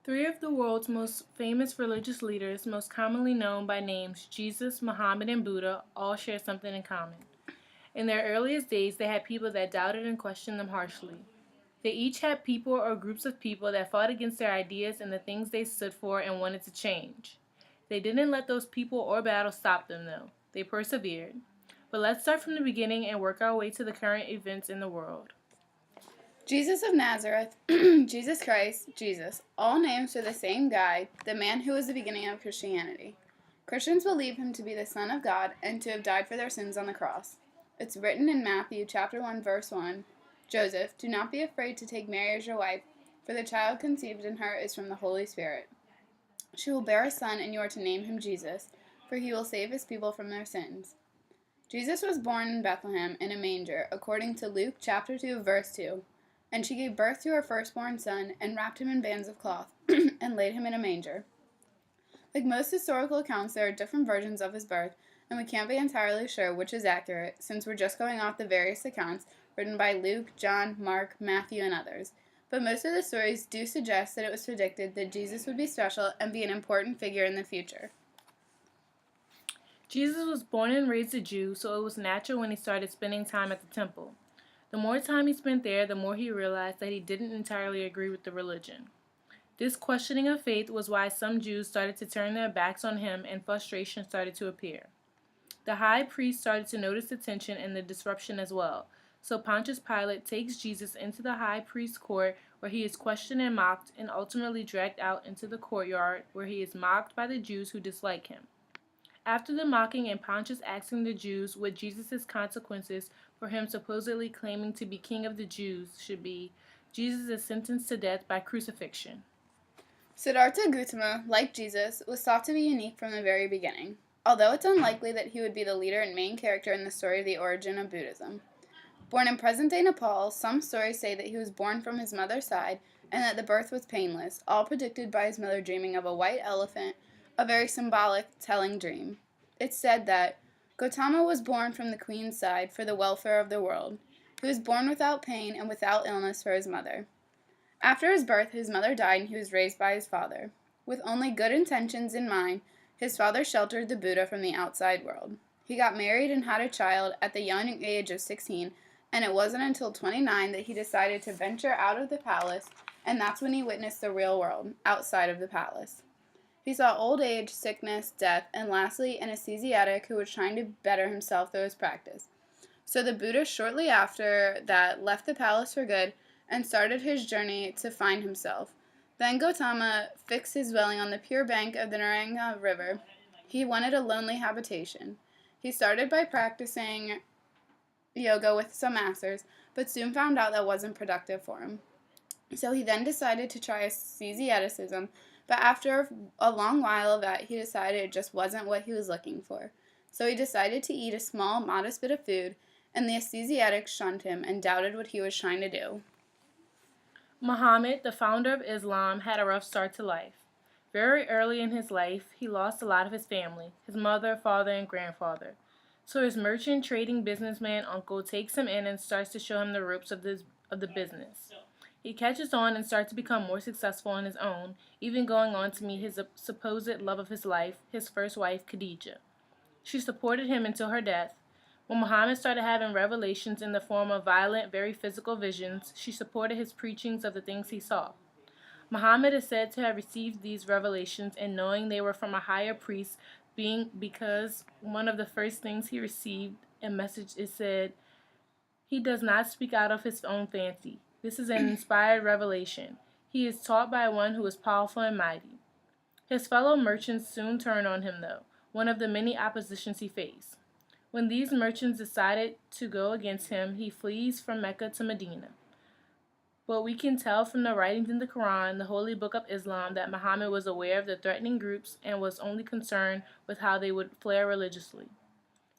Three of the world's most famous religious leaders, most commonly known by names Jesus, Muhammad, and Buddha, all share something in common. In their earliest days, they had people that doubted and questioned them harshly. They each had people or groups of people that fought against their ideas and the things they stood for and wanted to change. They didn't let those people or battles stop them, though. They persevered. But let's start from the beginning and work our way to the current events in the world. Jesus of Nazareth, Jesus Christ, Jesus, all names for the same guy, the man who was the beginning of Christianity. Christians believe him to be the Son of God and to have died for their sins on the cross. It's written in Matthew chapter 1 verse 1, Joseph, do not be afraid to take Mary as your wife, for the child conceived in her is from the Holy Spirit. She will bear a son, and you are to name him Jesus, for he will save his people from their sins. Jesus was born in Bethlehem in a manger, according to Luke chapter 2 verse 2. And she gave birth to her firstborn son, and wrapped him in bands of cloth, and laid him in a manger. Like most historical accounts, there are different versions of his birth, and we can't be entirely sure which is accurate, since we're just going off the various accounts written by Luke, John, Mark, Matthew, and others. But most of the stories do suggest that it was predicted that Jesus would be special and be an important figure in the future. Jesus was born and raised a Jew, so it was natural when he started spending time at the temple. The more time he spent there, the more he realized that he didn't entirely agree with the religion. This questioning of faith was why some Jews started to turn their backs on him and frustration started to appear. The high priest started to notice the tension and the disruption as well. So Pontius Pilate takes Jesus into the high priest's court where he is questioned and mocked and ultimately dragged out into the courtyard where he is mocked by the Jews who dislike him. After the mocking and Pontius asking the Jews what Jesus' consequences for him supposedly claiming to be king of the Jews should be, Jesus is sentenced to death by crucifixion. Siddhartha Gautama, like Jesus, was thought to be unique from the very beginning, although it's unlikely that he would be the leader and main character in the story of the origin of Buddhism. Born in present-day Nepal, some stories say that he was born from his mother's side and that the birth was painless, all predicted by his mother dreaming of a white elephant, a very symbolic, telling dream. It's said that Gautama was born from the queen's side for the welfare of the world. He was born without pain and without illness for his mother. After his birth, his mother died and he was raised by his father. With only good intentions in mind, his father sheltered the Buddha from the outside world. He got married and had a child at the young age of 16, and it wasn't until 29 that he decided to venture out of the palace, and that's when he witnessed the real world, outside of the palace. He saw old age, sickness, death, and lastly, an ascesiatic who was trying to better himself through his practice. So the Buddha shortly after that left the palace for good and started his journey to find himself. Then Gautama fixed his dwelling on the pure bank of the Naranga River. He wanted a lonely habitation. He started by practicing yoga with some masters, but soon found out that wasn't productive for him. So he then decided to try asceticism, but after a long while of that, he decided it just wasn't what he was looking for. So he decided to eat a small, modest bit of food, and the ascetics shunned him and doubted what he was trying to do. Muhammad, the founder of Islam, had a rough start to life. Very early in his life, he lost a lot of his family, his mother, father, and grandfather. So his merchant, trading businessman uncle takes him in and starts to show him the ropes of the business. He catches on and starts to become more successful on his own, even going on to meet his supposed love of his life, his first wife, Khadijah. She supported him until her death. When Muhammad started having revelations in the form of violent, very physical visions, she supported his preachings of the things he saw. Muhammad is said to have received these revelations and knowing they were from a higher priest, because one of the first things he received a message is said, he does not speak out of his own fancy. This is an inspired revelation. He is taught by one who is powerful and mighty. His fellow merchants soon turn on him, though, one of the many oppositions he faced. When these merchants decided to go against him, he flees from Mecca to Medina. But we can tell from the writings in the Quran, the holy book of Islam, that Muhammad was aware of the threatening groups and was only concerned with how they would flare religiously.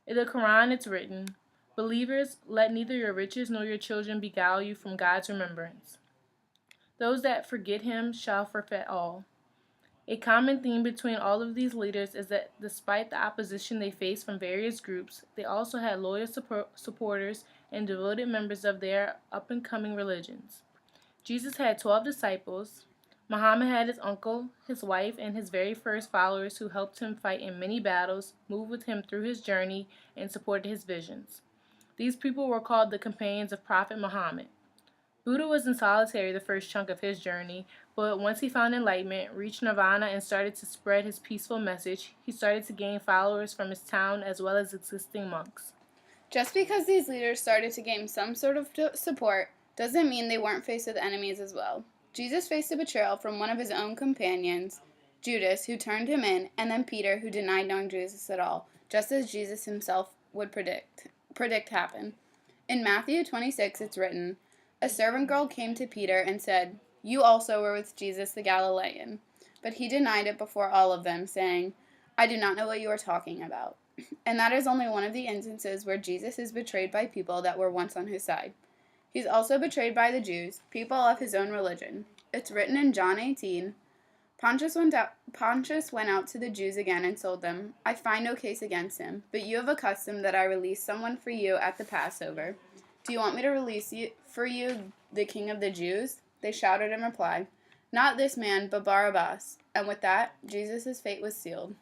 In the Quran it's written, "Believers, let neither your riches nor your children beguile you from God's remembrance. Those that forget him shall forfeit all." A common theme between all of these leaders is that despite the opposition they faced from various groups, they also had loyal supporters and devoted members of their up-and-coming religions. Jesus had 12 disciples. Muhammad had his uncle, his wife, and his very first followers who helped him fight in many battles, moved with him through his journey, and supported his visions. These people were called the companions of Prophet Muhammad. Buddha was in solitary the first chunk of his journey, but once he found enlightenment, reached nirvana, and started to spread his peaceful message, he started to gain followers from his town as well as existing monks. Just because these leaders started to gain some sort of support doesn't mean they weren't faced with enemies as well. Jesus faced a betrayal from one of his own companions, Judas, who turned him in, and then Peter, who denied knowing Jesus at all, just as Jesus himself would predict happen. In Matthew 26, it's written, "A servant girl came to Peter and said, 'You also were with Jesus the Galilean.' But he denied it before all of them, saying, 'I do not know what you are talking about.'" And that is only one of the instances where Jesus is betrayed by people that were once on his side. He's also betrayed by the Jews, people of his own religion. It's written in John 18, Pontius went out to the Jews again and told them, "I find no case against him, but you have a custom that I release someone for you at the Passover. Do you want me to release for you the king of the Jews?" They shouted in reply, "Not this man, but Barabbas." And with that, Jesus' fate was sealed.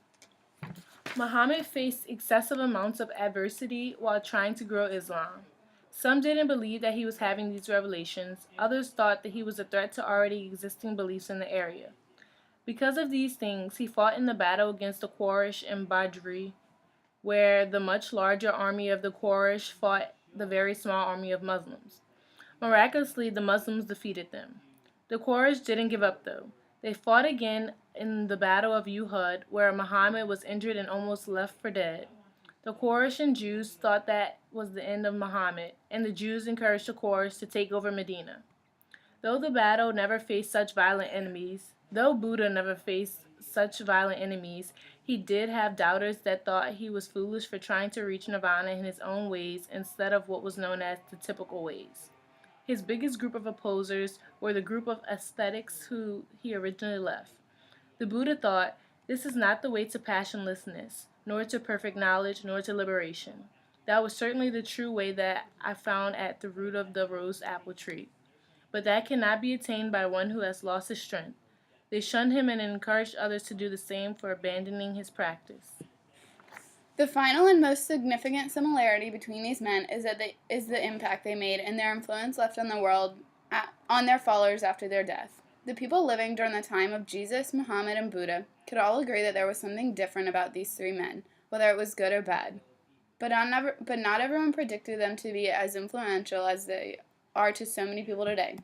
Muhammad faced excessive amounts of adversity while trying to grow Islam. Some didn't believe that he was having these revelations, others thought that he was a threat to already existing beliefs in the area. Because of these things, he fought in the battle against the Quraysh in Badr, where the much larger army of the Quraysh fought the very small army of Muslims. Miraculously, the Muslims defeated them. The Quraysh didn't give up though. They fought again in the Battle of Uhud, where Muhammad was injured and almost left for dead. The Quraysh and Jews thought that was the end of Muhammad, and the Jews encouraged the Quraysh to take over Medina. Though Buddha never faced such violent enemies, he did have doubters that thought he was foolish for trying to reach nirvana in his own ways instead of what was known as the typical ways. His biggest group of opposers were the group of ascetics who he originally left. The Buddha thought, "This is not the way to passionlessness, nor to perfect knowledge, nor to liberation. That was certainly the true way that I found at the root of the rose apple tree. But that cannot be attained by one who has lost his strength." They shunned him and encouraged others to do the same for abandoning his practice. The final and most significant similarity between these men is the impact they made and their influence left on the world on their followers after their death. The people living during the time of Jesus, Muhammad, and Buddha could all agree that there was something different about these three men, whether it was good or bad. But not everyone predicted them to be as influential as they are to so many people today.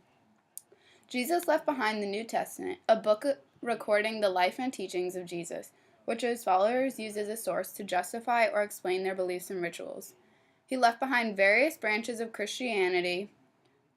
Jesus left behind the New Testament, a book recording the life and teachings of Jesus, which his followers used as a source to justify or explain their beliefs and rituals. He left behind various branches of Christianity,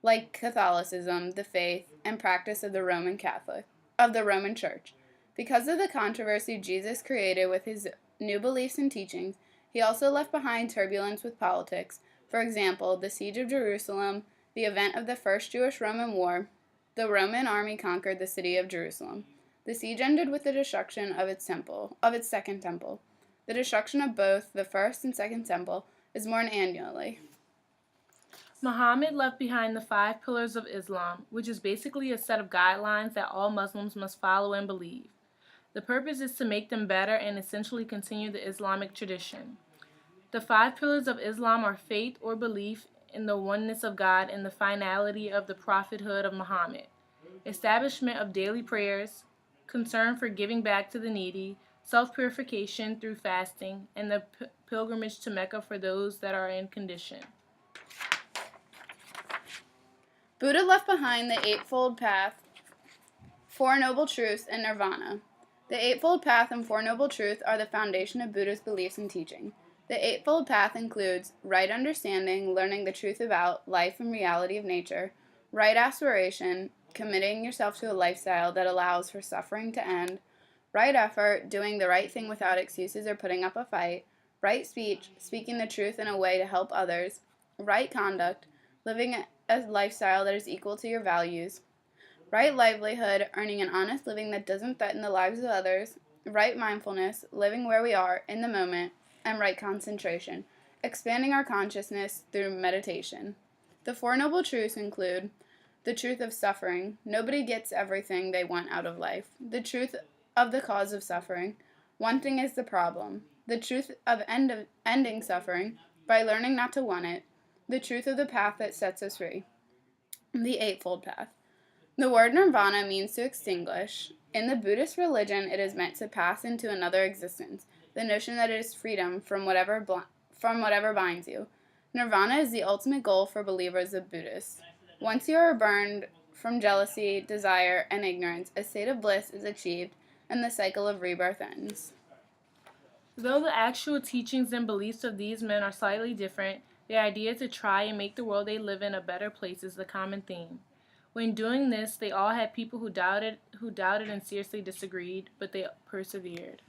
like Catholicism, the faith, and practice of the Roman Church. Because of the controversy Jesus created with his new beliefs and teachings, he also left behind turbulence with politics. For example, the siege of Jerusalem, the event of the First Jewish-Roman War. The Roman army conquered the city of Jerusalem. The siege ended with the destruction of its second temple. The destruction of both the first and second temple is mourned annually. Muhammad left behind the 5 pillars of Islam, which is basically a set of guidelines that all Muslims must follow and believe. The purpose is to make them better and essentially continue the Islamic tradition. The 5 pillars of Islam are faith or belief in the oneness of God and the finality of the prophethood of Muhammad, establishment of daily prayers, concern for giving back to the needy, self-purification through fasting, and the pilgrimage to Mecca for those that are in condition. Buddha left behind the Eightfold Path, Four Noble Truths, and Nirvana. The Eightfold Path and Four Noble Truths are the foundation of Buddha's beliefs and teaching. The Eightfold Path includes right understanding, learning the truth about life and reality of nature, right aspiration, committing yourself to a lifestyle that allows for suffering to end, right effort, doing the right thing without excuses or putting up a fight, right speech, speaking the truth in a way to help others, right conduct, living a lifestyle that is equal to your values, right livelihood, earning an honest living that doesn't threaten the lives of others, right mindfulness, living where we are in the moment, and right concentration, expanding our consciousness through meditation. The Four Noble Truths include The truth of suffering. Nobody gets everything they want out of life. The truth of the cause of suffering. Wanting is the problem. The truth of ending suffering by learning not to want it. The truth of the path that sets us free. The Eightfold Path. The word nirvana means to extinguish. In the Buddhist religion, it is meant to pass into another existence, the notion that it is freedom from whatever binds you. Nirvana is the ultimate goal for believers of Buddhists. Once you are burned from jealousy, desire, and ignorance, a state of bliss is achieved, and the cycle of rebirth ends. Though the actual teachings and beliefs of these men are slightly different, the idea to try and make the world they live in a better place is the common theme. When doing this, they all had people who doubted and seriously disagreed, but they persevered.